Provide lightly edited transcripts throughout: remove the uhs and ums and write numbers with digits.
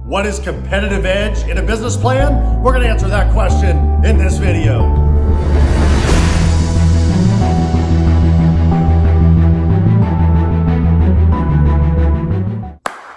What is competitive edge in a business plan? We're going to answer that question in this video.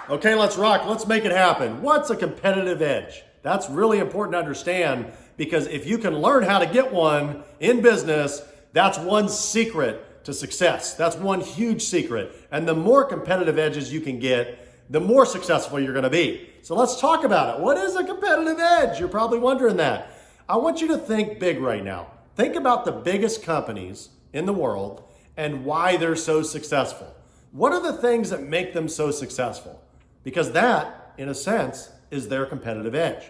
Okay, let's rock. Let's make it happen. What's a competitive edge? That's really important to understand, because if you can learn how to get one in business, that's one secret to success. That's one huge secret. And the more competitive edges you can get, the more successful you're going to be. So let's talk about it. What is a competitive edge? You're probably wondering that. I want you to think big right now. Think about the biggest companies in the world and why they're so successful. What are the things that make them so successful? Because that, in a sense, is their competitive edge.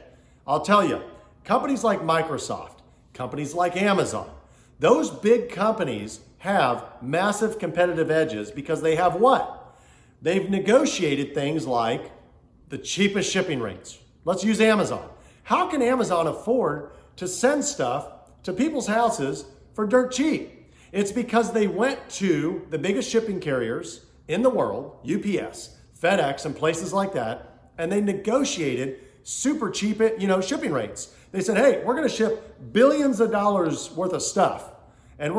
I'll tell you, companies like Microsoft, companies like Amazon, those big companies have massive competitive edges because they have what? They've negotiated things like the cheapest shipping rates. Let's use Amazon. How can Amazon afford to send stuff to people's houses for dirt cheap? It's because they went to the biggest shipping carriers in the world, UPS, FedEx, and places like that, and they negotiated super cheap, shipping rates. They said, hey, we're going to ship billions of dollars worth of stuff, and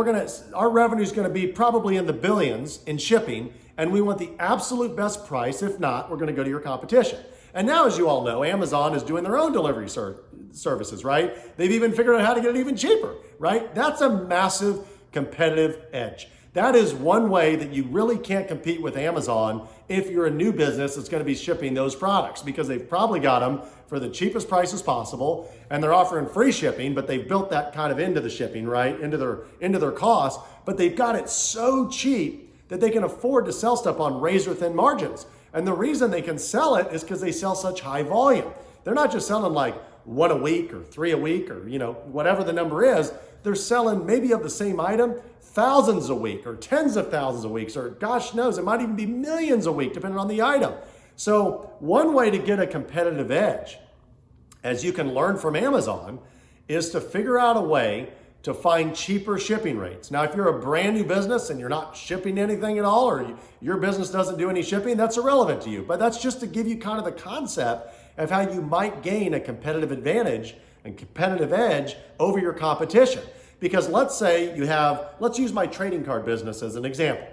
our revenue is going to be probably in the billions in shipping, and we want the absolute best price. If not, we're going to go to your competition. And now, as you all know, Amazon is doing their own delivery services, right? They've even figured out how to get it even cheaper, right? That's a massive competitive edge. That is one way that you really can't compete with Amazon if you're a new business that's going to be shipping those products, because they've probably got them for the cheapest prices possible, and they're offering free shipping, but they've built that kind of into the shipping, right? Into their cost, but they've got it so cheap that they can afford to sell stuff on razor thin margins. And the reason they can sell it is because they sell such high volume. They're not just selling like 1 a week or 3 a week or whatever the number is. They're selling maybe of the same item thousands a week or tens of thousands a week, or gosh knows, it might even be millions a week depending on the item. So one way to get a competitive edge, as you can learn from Amazon, is to figure out a way to find cheaper shipping rates. Now, if you're a brand new business and you're not shipping anything at all, or your business doesn't do any shipping, that's irrelevant to you. But that's just to give you kind of the concept of how you might gain a competitive advantage and competitive edge over your competition. Because let's say let's use my trading card business as an example.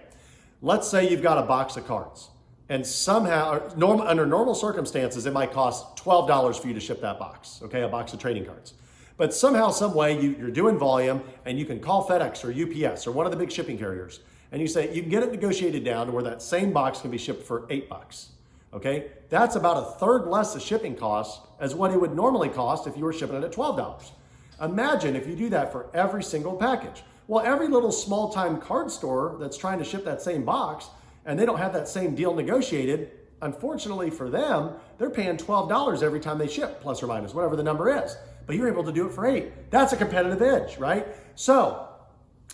Let's say you've got a box of cards, and somehow, under normal circumstances, it might cost $12 for you to ship that box, okay, a box of trading cards. But somehow, some way, you're doing volume, and you can call FedEx or UPS or one of the big shipping carriers, and you say you can get it negotiated down to where that same box can be shipped for $8. Okay, that's about a third less of shipping costs as what it would normally cost if you were shipping it at $12. Imagine if you do that for every single package. Well, every little small-time card store that's trying to ship that same box, and they don't have that same deal negotiated, unfortunately for them, they're paying $12 every time they ship, plus or minus, whatever the number is. But you're able to do it for $8. That's a competitive edge, right? So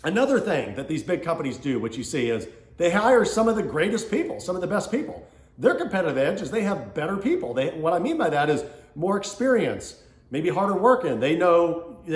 another thing that these big companies do, which you see, is they hire some of the greatest people, some of the best people. Their competitive edge is they have better people. What I mean by that is more experience, maybe harder working. They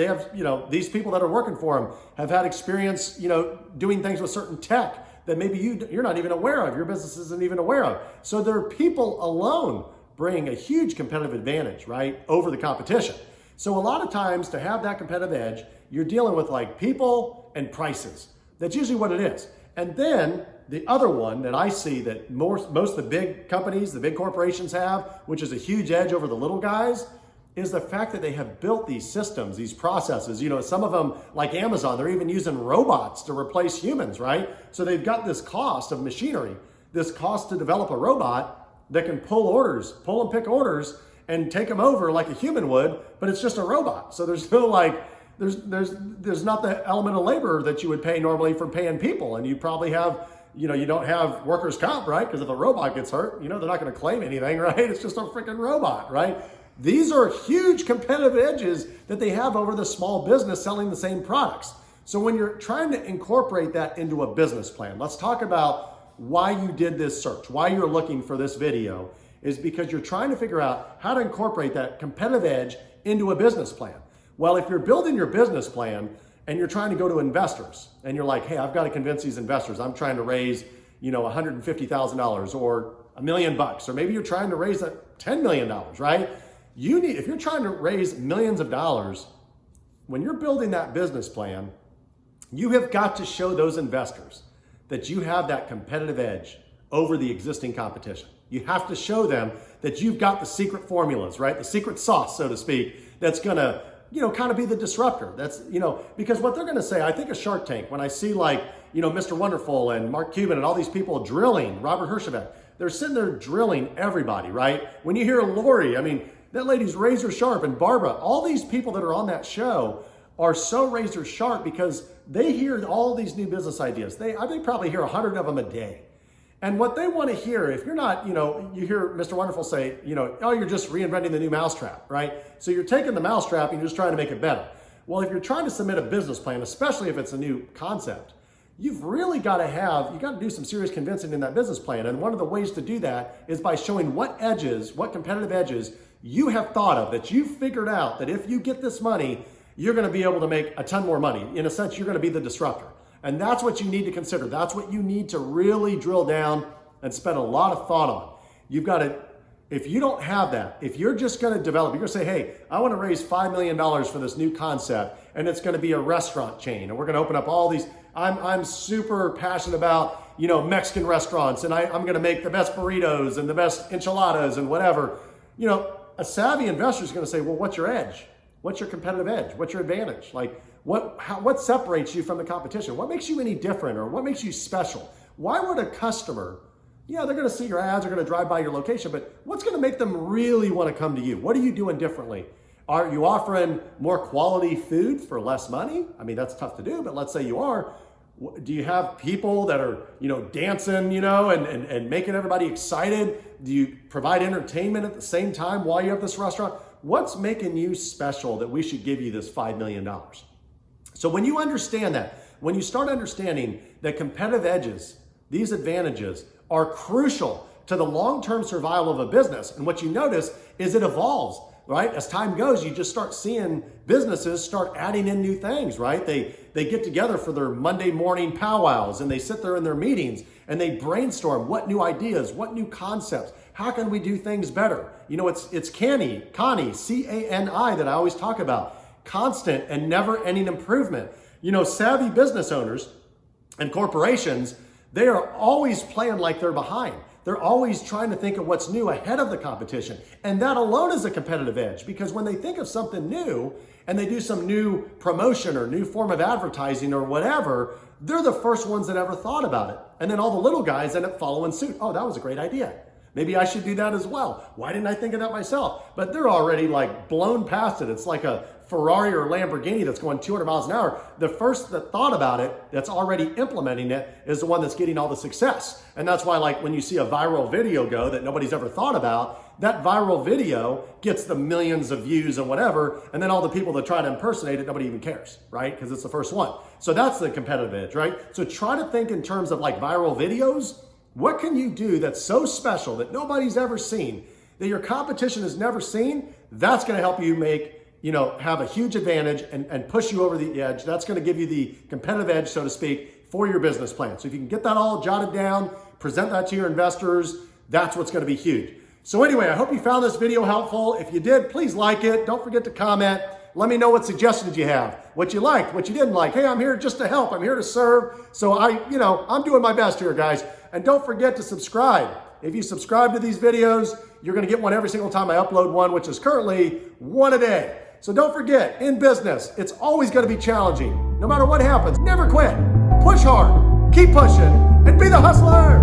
have, these people that are working for them have had experience, doing things with certain tech that maybe you're not even aware of, your business isn't even aware of. So their people alone bring a huge competitive advantage, right, over the competition. So a lot of times, to have that competitive edge, you're dealing with like people and prices. That's usually what it is. And then the other one that I see that most of the big companies, the big corporations have, which is a huge edge over the little guys, is the fact that they have built these systems, these processes. Some of them, like Amazon, they're even using robots to replace humans, right? So they've got this cost of machinery, this cost to develop a robot that can pull and pick orders, and take them over like a human would, but it's just a robot. So there's no there's not the element of labor that you would pay normally for paying people. And you probably have, you don't have workers' comp, right? Because if a robot gets hurt, they're not going to claim anything, right? It's just a freaking robot, right? These are huge competitive edges that they have over the small business selling the same products. So when you're trying to incorporate that into a business plan, let's talk about why you did this search, why you're looking for this video, is because you're trying to figure out how to incorporate that competitive edge into a business plan. Well, if you're building your business plan and you're trying to go to investors and you're like, hey, I've got to convince these investors, I'm trying to raise, $150,000 or $1 million, or maybe you're trying to raise $10 million, right? If you're trying to raise millions of dollars, when you're building that business plan, you have got to show those investors that you have that competitive edge over the existing competition. You have to show them that you've got the secret formulas, right? The secret sauce, so to speak, that's gonna, kind of be the disruptor. That's, because what they're gonna say, I think of Shark Tank, when I see like, Mr. Wonderful and Mark Cuban and all these people drilling, Robert Herjavec, they're sitting there drilling everybody, right? When you hear Lori, I mean, that lady's razor sharp, and Barbara, all these people that are on that show are so razor sharp because they hear all these new business ideas. I think probably hear 100 of them a day. And what they want to hear, if you're not, you hear Mr. Wonderful say, oh, you're just reinventing the new mousetrap, right? So you're taking the mousetrap and you're just trying to make it better. Well, if you're trying to submit a business plan, especially if it's a new concept, you've really got to do some serious convincing in that business plan. And one of the ways to do that is by showing what competitive edges you have thought of, that you've figured out that if you get this money, you're going to be able to make a ton more money. In a sense, you're going to be the disruptor. And that's what you need to consider. That's what you need to really drill down and spend a lot of thought on. You've got to, if you don't have that, if you're just going to develop, you're going to say, hey, I want to raise $5 million for this new concept, and it's going to be a restaurant chain, and we're going to open up all these. I'm super passionate about, Mexican restaurants, and I'm going to make the best burritos and the best enchiladas and whatever. A savvy investor is going to say, well, what's your edge? What's your competitive edge? What's your advantage? Like, what separates you from the competition? What makes you any different, or what makes you special? Why would a customer, they're going to see your ads, they're going to drive by your location, but what's going to make them really want to come to you? What are you doing differently? Are you offering more quality food for less money? I mean, that's tough to do, but let's say you are. Do you have people that are, dancing, and making everybody excited? Do you provide entertainment at the same time while you have this restaurant? What's making you special that we should give you this $5 million? So when you understand that, when you start understanding that competitive edges, these advantages are crucial to the long-term survival of a business, and what you notice is it evolves, right? As time goes, you just start seeing businesses start adding in new things, right? They get together for their Monday morning powwows, and they sit there in their meetings and they brainstorm what new ideas, what new concepts, how can we do things better? It's Connie, C-A-N-I, that I always talk about. Constant and never-ending improvement. Savvy business owners and corporations, they are always playing like they're behind. They're always trying to think of what's new ahead of the competition. And that alone is a competitive edge, because when they think of something new and they do some new promotion or new form of advertising or whatever, they're the first ones that ever thought about it. And then all the little guys end up following suit. Oh, that was a great idea. Maybe I should do that as well. Why didn't I think of that myself? But they're already like blown past it. It's like a Ferrari or Lamborghini that's going 200 miles an hour. The first that thought about it, that's already implementing it, is the one that's getting all the success. And that's why, like, when you see a viral video go that nobody's ever thought about, that viral video gets the millions of views and whatever, and then all the people that try to impersonate it, nobody even cares, right? Because it's the first one. So that's the competitive edge, right? So try to think in terms of like viral videos. What can you do that's so special that nobody's ever seen, that your competition has never seen? That's going to help you make, have a huge advantage and push you over the edge. That's going to give you the competitive edge, so to speak, for your business plan. So if you can get that all jotted down, present that to your investors, that's what's going to be huge. So anyway, I hope you found this video helpful. If you did, please like it. Don't forget to comment. Let me know what suggestions you have, what you liked, what you didn't like. Hey, I'm here just to help. I'm here to serve. So I'm doing my best here, guys. And don't forget to subscribe. If you subscribe to these videos, you're going to get one every single time I upload one, which is currently one a day. So don't forget, in business, it's always going to be challenging. No matter what happens, never quit. Push hard, keep pushing, and be the hustler.